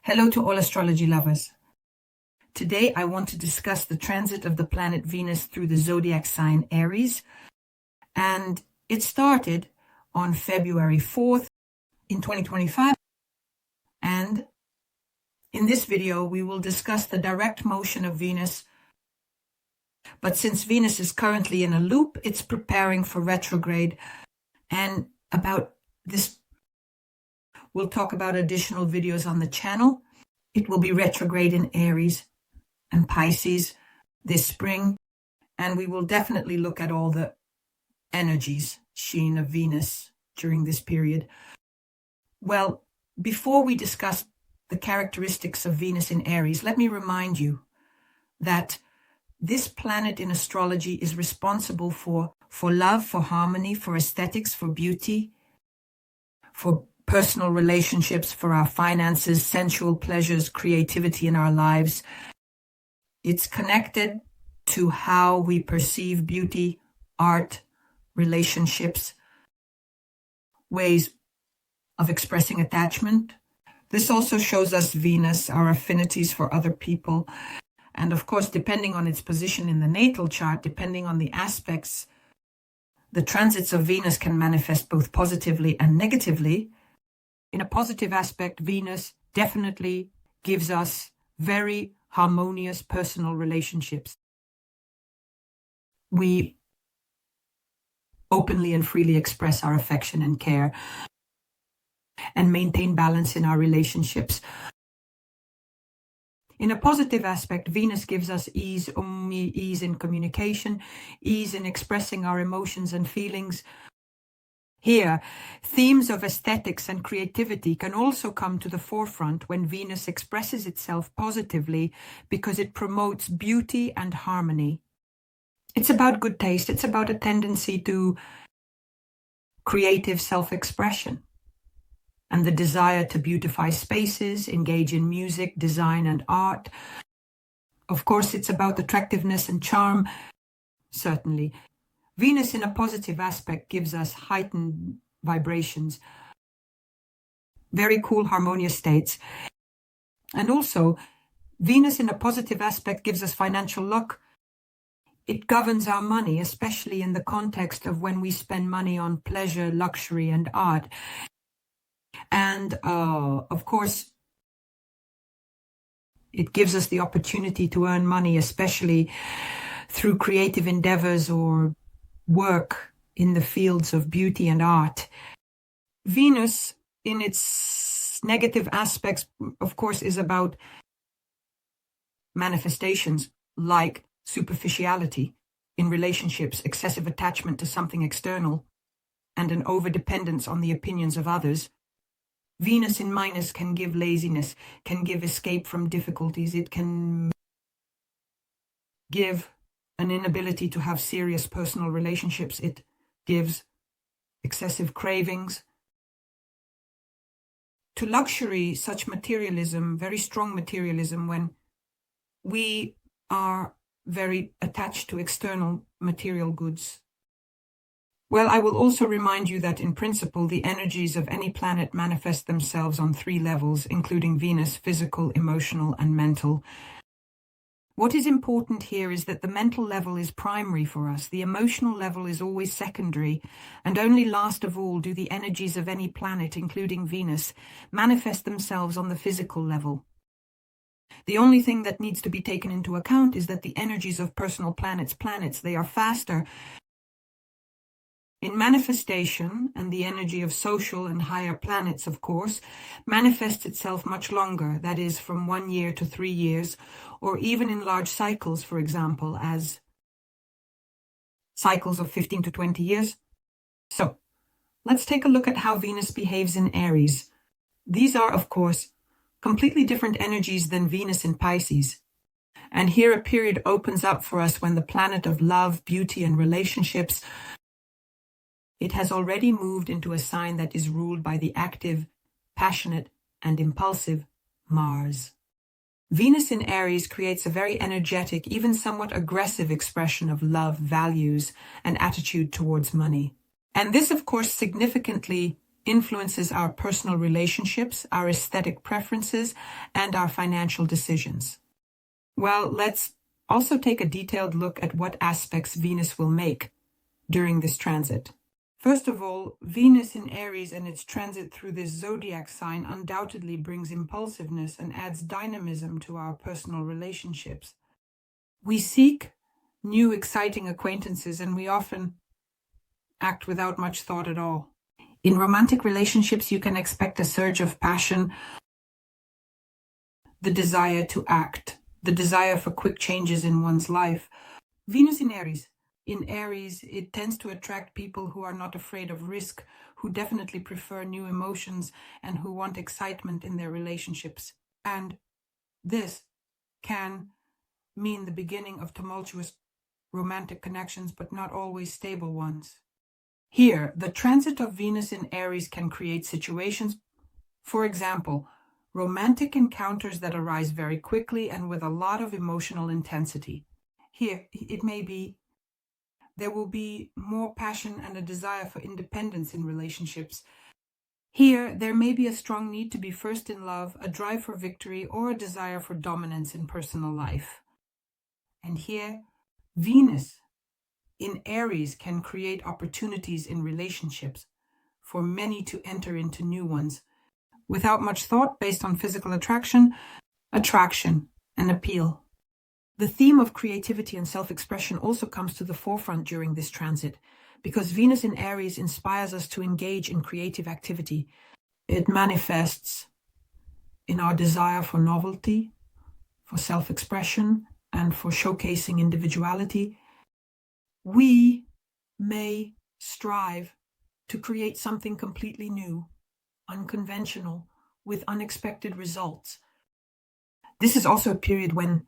Hello to all astrology lovers. Today I want to discuss the transit of the planet Venus through the zodiac sign Aries, and it started on February 4th in 2025, and in this video we will discuss the direct motion of Venus, but since Venus is currently in a loop, it's preparing for retrograde, and about this we'll talk about additional videos on the channel. It will be retrograde in Aries and Pisces this spring, and we will definitely look at all the energies sheen of Venus during this period. Well, before we discuss the characteristics of Venus in Aries, let me remind you that this planet in astrology is responsible for love, for harmony, for aesthetics, for beauty, for personal relationships, for our finances, sensual pleasures, creativity in our lives. It's connected to how we perceive beauty, art, relationships, ways of expressing attachment. This also shows us Venus, our affinities for other people. And of course, depending on its position in the natal chart, depending on the aspects, the transits of Venus can manifest both positively and negatively. In a positive aspect, Venus definitely gives us very harmonious personal relationships. We openly and freely express our affection and care and maintain balance in our relationships. In a positive aspect, Venus gives us ease in communication, ease in expressing our emotions and feelings. Here, themes of aesthetics and creativity can also come to the forefront when Venus expresses itself positively because it promotes beauty and harmony. It's about good taste. It's about a tendency to creative self-expression and the desire to beautify spaces, engage in music, design, and art. Of course, it's about attractiveness and charm, certainly. Venus in a positive aspect gives us heightened vibrations, very cool harmonious states. And also, Venus in a positive aspect gives us financial luck. It governs our money, especially in the context of when we spend money on pleasure, luxury, and art. And of course, it gives us the opportunity to earn money, especially through creative endeavors or work in the fields of beauty and art. Venus, in its negative aspects, of course, is about manifestations like superficiality in relationships, excessive attachment to something external, and an overdependence on the opinions of others. Venus in minus can give laziness, can give escape from difficulties. It can give an inability to have serious personal relationships. It gives excessive cravings. To luxury, such materialism, very strong materialism, when we are very attached to external material goods. Well, I will also remind you that in principle, the energies of any planet manifest themselves on 3 levels, including Venus, physical, emotional, and mental. What is important here is that the mental level is primary for us. The emotional level is always secondary, and only last of all do the energies of any planet, including Venus, manifest themselves on the physical level. The only thing that needs to be taken into account is that the energies of personal planets, they are faster in manifestation, and the energy of social and higher planets, of course, manifests itself much longer, that is, from 1 year to 3 years, or even in large cycles, for example, as cycles of 15 to 20 years. So, let's take a look at how Venus behaves in Aries. These are, of course, completely different energies than Venus in Pisces. And here a period opens up for us when the planet of love, beauty, and relationships, it has already moved into a sign that is ruled by the active, passionate, and impulsive Mars. Venus in Aries creates a very energetic, even somewhat aggressive expression of love, values, and attitude towards money. And this, of course, significantly influences our personal relationships, our aesthetic preferences, and our financial decisions. Well, let's also take a detailed look at what aspects Venus will make during this transit. First of all, Venus in Aries and its transit through this zodiac sign undoubtedly brings impulsiveness and adds dynamism to our personal relationships. We seek new, exciting acquaintances, and we often act without much thought at all. In romantic relationships, you can expect a surge of passion, the desire to act, the desire for quick changes in one's life. Venus in Aries. In Aries, it tends to attract people who are not afraid of risk, who definitely prefer new emotions, and who want excitement in their relationships. And this can mean the beginning of tumultuous romantic connections, but not always stable ones. Here, the transit of Venus in Aries can create situations, for example, romantic encounters that arise very quickly and with a lot of emotional intensity. Here, it may be there will be more passion and a desire for independence in relationships. Here, there may be a strong need to be first in love, a drive for victory, or a desire for dominance in personal life. And here, Venus in Aries can create opportunities in relationships for many to enter into new ones without much thought, based on physical attraction, and appeal. The theme of creativity and self-expression also comes to the forefront during this transit, because Venus in Aries inspires us to engage in creative activity. It manifests in our desire for novelty, for self-expression, and for showcasing individuality. We may strive to create something completely new, unconventional, with unexpected results. This is also a period when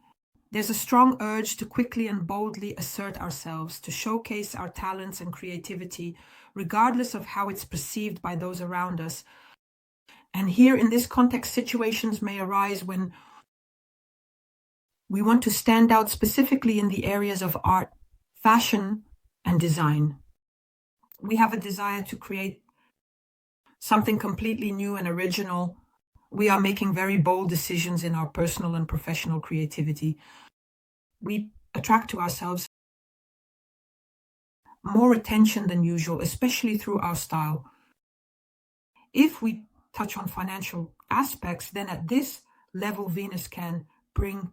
there's a strong urge to quickly and boldly assert ourselves, to showcase our talents and creativity, regardless of how it's perceived by those around us. And here in this context, situations may arise when we want to stand out specifically in the areas of art, fashion, and design. We have a desire to create something completely new and original. We are making very bold decisions in our personal and professional creativity. We attract to ourselves more attention than usual, especially through our style. If we touch on financial aspects, then at this level, Venus can bring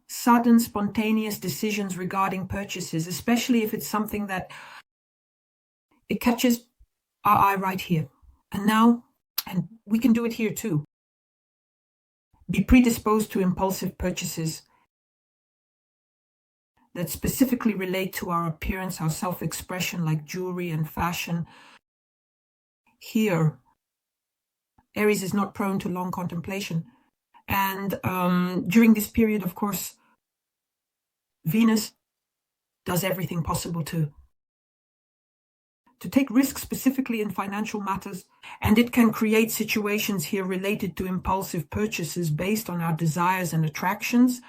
sudden, spontaneous decisions regarding purchases, especially if it's something that it catches our eye right here. And we can do it here too. Be predisposed to impulsive purchases that specifically relate to our appearance, our self-expression, like jewelry and fashion. Here, Aries is not prone to long contemplation. And during this period, of course, Venus does everything possible to take risks, specifically in financial matters, and it can create situations here related to impulsive purchases based on our desires and attractions.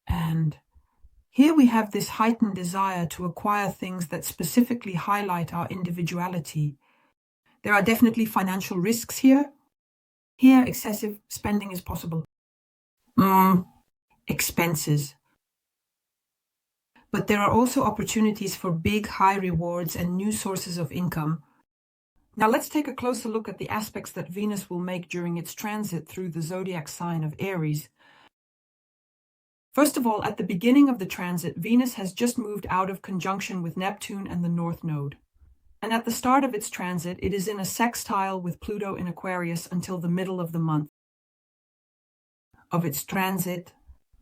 And here we have this heightened desire to acquire things that specifically highlight our individuality. There are definitely financial risks here. Here, excessive spending is possible. Expenses. But there are also opportunities for big, high rewards and new sources of income. Now let's take a closer look at the aspects that Venus will make during its transit through the zodiac sign of Aries. First of all, at the beginning of the transit, Venus has just moved out of conjunction with Neptune and the North Node. And at the start of its transit, it is in a sextile with Pluto in Aquarius until the middle of the month of its transit.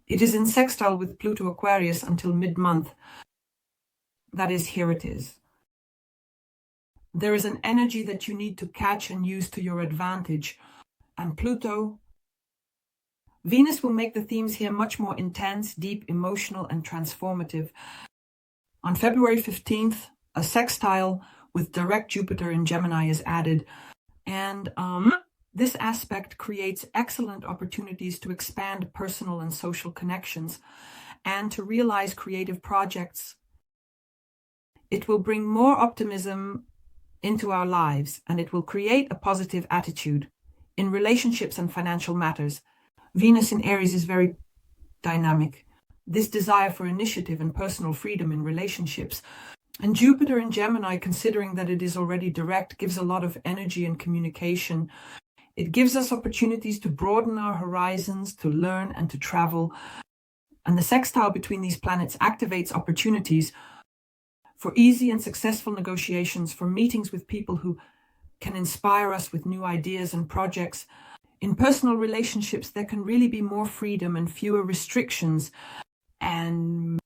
It is in sextile with Pluto Aquarius until mid-month. That is, here it is. There is an energy that you need to catch and use to your advantage. And Venus will make the themes here much more intense, deep, emotional, and transformative. On February 15th, a sextile with direct Jupiter in Gemini is added. And this aspect creates excellent opportunities to expand personal and social connections and to realize creative projects. It will bring more optimism into our lives, and it will create a positive attitude in relationships and financial matters. Venus in Aries is very dynamic. This desire for initiative and personal freedom in relationships. And Jupiter in Gemini, considering that it is already direct, gives a lot of energy and communication. It gives us opportunities to broaden our horizons, to learn and to travel. And the sextile between these planets activates opportunities for easy and successful negotiations, for meetings with people who can inspire us with new ideas and projects. In personal relationships, there can really be more freedom and fewer restrictions. And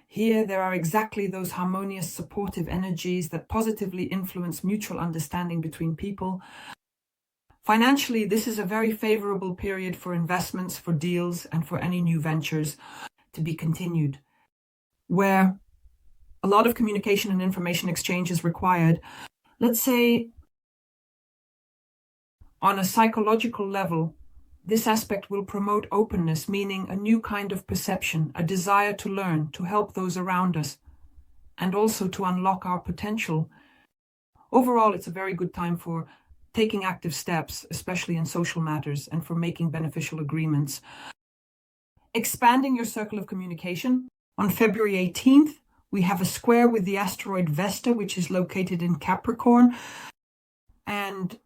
here there are exactly those harmonious, supportive energies that positively influence mutual understanding between people. Financially, this is a very favorable period for investments, for deals, and for any new ventures to be continued, where a lot of communication and information exchange is required. Let's say on a psychological level, this aspect will promote openness, meaning a new kind of perception, a desire to learn, to help those around us, and also to unlock our potential. Overall, it's a very good time for taking active steps, especially in social matters, and for making beneficial agreements. Expanding your circle of communication. On February 18th, we have a square with the asteroid Vesta, which is located in Capricorn. And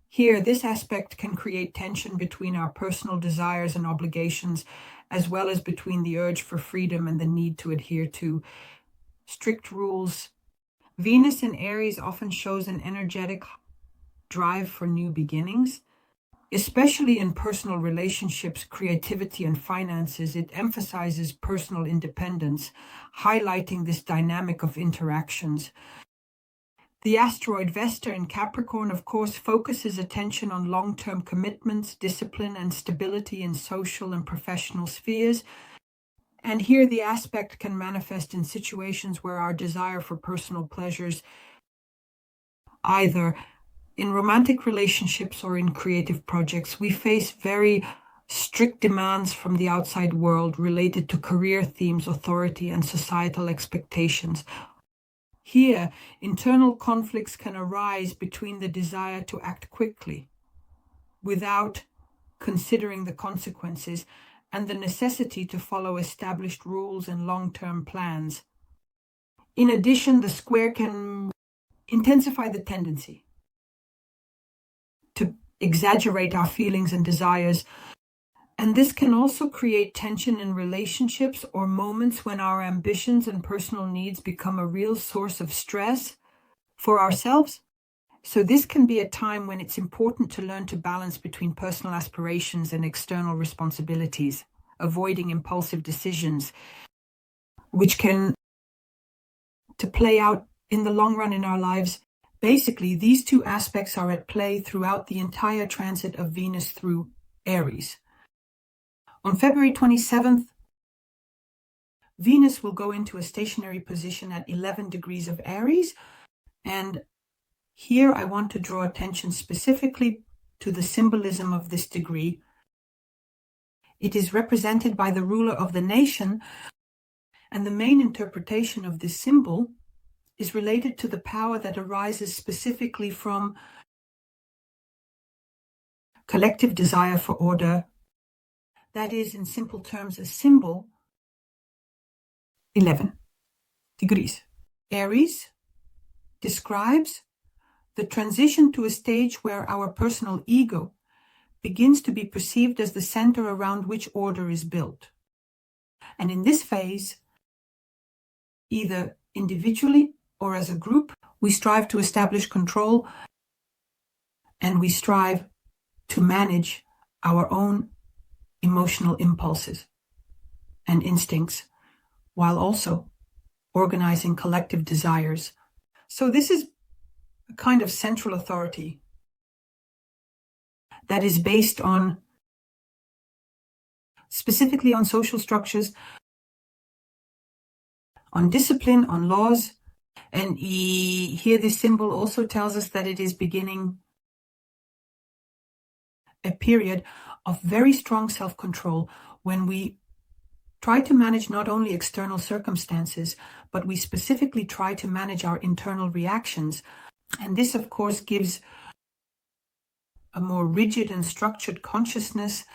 here, this aspect can create tension between our personal desires and obligations, as well as between the urge for freedom and the need to adhere to strict rules. Venus in Aries often shows an energetic drive for new beginnings, especially in personal relationships, creativity, and finances. It emphasizes personal independence, highlighting this dynamic of interactions. The asteroid Vesta in Capricorn, of course, focuses attention on long-term commitments, discipline, and stability in social and professional spheres. And here the aspect can manifest in situations where our desire for personal pleasures, either in romantic relationships or in creative projects, we face very strict demands from the outside world related to career themes, authority, and societal expectations. Here, internal conflicts can arise between the desire to act quickly without considering the consequences and the necessity to follow established rules and long-term plans. In addition, the square can intensify the tendency to exaggerate our feelings and desires. And this can also create tension in relationships or moments when our ambitions and personal needs become a real source of stress for ourselves. So this can be a time when it's important to learn to balance between personal aspirations and external responsibilities, avoiding impulsive decisions, which can to play out in the long run in our lives. Basically, these two aspects are at play throughout the entire transit of Venus through Aries. On February 27th, Venus will go into a stationary position at 11 degrees of Aries. And here I want to draw attention specifically to the symbolism of this degree. It is represented by the ruler of the nation, and the main interpretation of this symbol is related to the power that arises specifically from collective desire for order. That is, in simple terms, a symbol, 11 degrees. Aries describes the transition to a stage where our personal ego begins to be perceived as the center around which order is built. And in this phase, either individually or as a group, we strive to establish control and we strive to manage our own emotional impulses and instincts while also organizing collective desires. So this is a kind of central authority that is based on, specifically on social structures, on discipline, on laws. And here this symbol also tells us that it is beginning a period of very strong self-control when we try to manage not only external circumstances, but we specifically try to manage our internal reactions And this, of course, gives a more rigid and structured consciousness.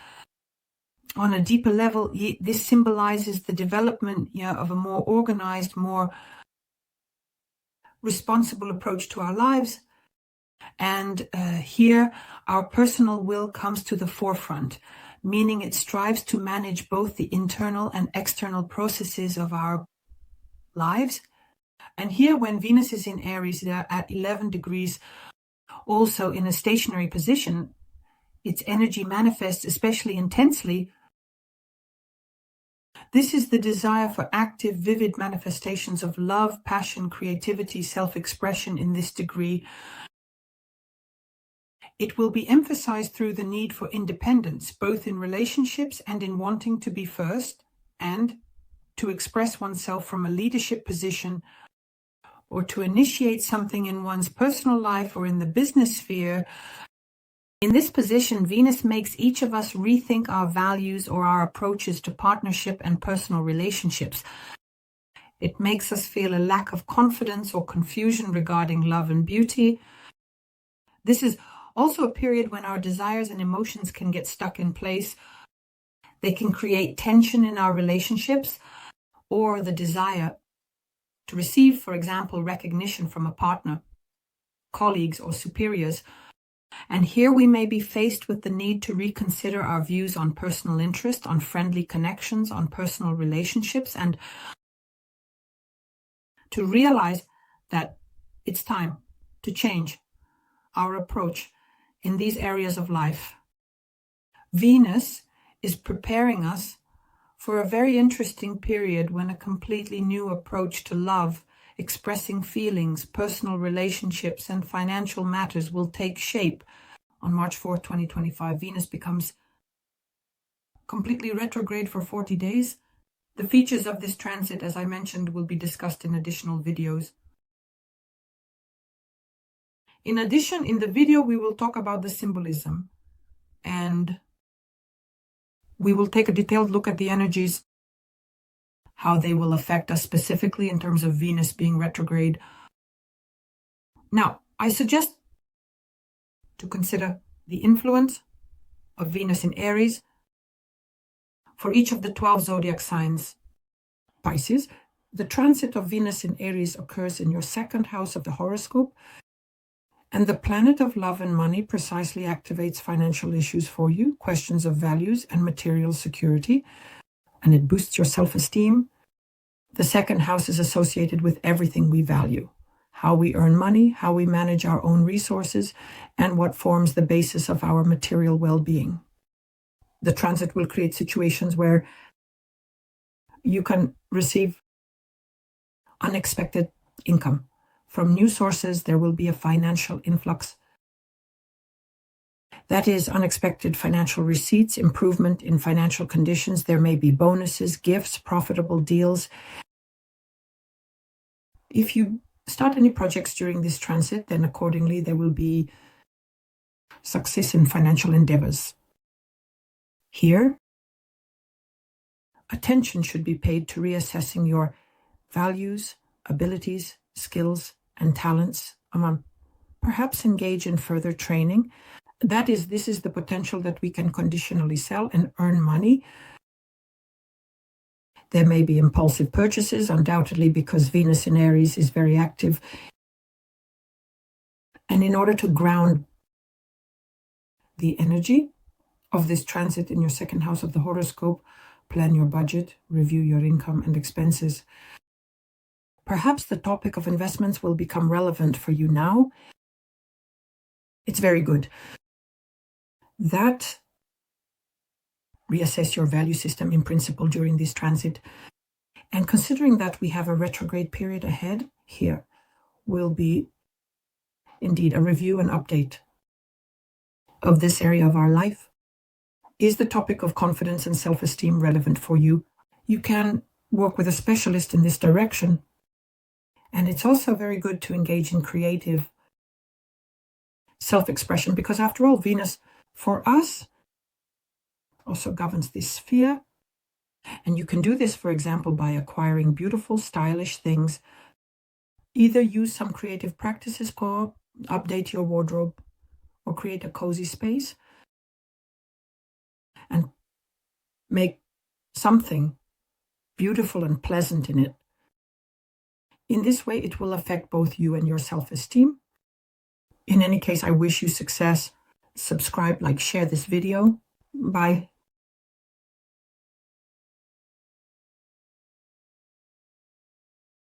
On a deeper level, this symbolizes the development of a more organized, more responsible approach to our lives. And here, our personal will comes to the forefront, meaning it strives to manage both the internal and external processes of our lives. And here, when Venus is in Aries, they're at 11 degrees, also in a stationary position, its energy manifests especially intensely. This is the desire for active, vivid manifestations of love, passion, creativity, self-expression in this degree. It will be emphasized through the need for independence, both in relationships and in wanting to be first, and to express oneself from a leadership position, or to initiate something in one's personal life or in the business sphere. In this position, Venus makes each of us rethink our values or our approaches to partnership and personal relationships. It makes us feel a lack of confidence or confusion regarding love and beauty. This is also a period when our desires and emotions can get stuck in place. They can create tension in our relationships, or the desire to receive, for example, recognition from a partner, colleagues, or superiors. And here we may be faced with the need to reconsider our views on personal interest, on friendly connections, on personal relationships, and to realize that it's time to change our approach in these areas of life. Venus is preparing us for a very interesting period when a completely new approach to love, expressing feelings, personal relationships, and financial matters will take shape. On March 4th, 2025, Venus becomes completely retrograde for 40 days. The features of this transit, as I mentioned, will be discussed in additional videos. In addition, in the video, we will talk about the symbolism, and we will take a detailed look at the energies, how they will affect us specifically in terms of Venus being retrograde. Now, I suggest to consider the influence of Venus in Aries for each of the 12 zodiac signs. Pisces, the transit of Venus in Aries occurs in your second house of the horoscope, and the planet of love and money precisely activates financial issues for you, questions of values and material security, and it boosts your self-esteem. The second house is associated with everything we value, how we earn money, how we manage our own resources, and what forms the basis of our material well-being. The transit will create situations where you can receive unexpected income. From new sources, there will be a financial influx. That is, unexpected financial receipts, improvement in financial conditions. There may be bonuses, gifts, profitable deals. If you start any projects during this transit, then accordingly there will be success in financial endeavors. Here, attention should be paid to reassessing your values, abilities, skills, and talents. Perhaps engage in further training. This is the potential that we can conditionally sell and earn money. There may be impulsive purchases, undoubtedly, because Venus in Aries is very active. And in order to ground the energy of this transit in your second house of the horoscope, plan your budget, review your income and expenses. Perhaps the topic of investments will become relevant for you now. It's very good. Reassess your value system in principle during this transit. And considering that we have a retrograde period ahead, here will be indeed a review and update of this area of our life. Is the topic of confidence and self-esteem relevant for you? You can work with a specialist in this direction. And it's also very good to engage in creative self-expression, because after all, Venus, for us, also governs this sphere. And you can do this, for example, by acquiring beautiful, stylish things. Either use some creative practices update your wardrobe or create a cozy space and make something beautiful and pleasant in it. In this way, it will affect both you and your self-esteem. In any case, I wish you success. Subscribe, like, share this video. Bye.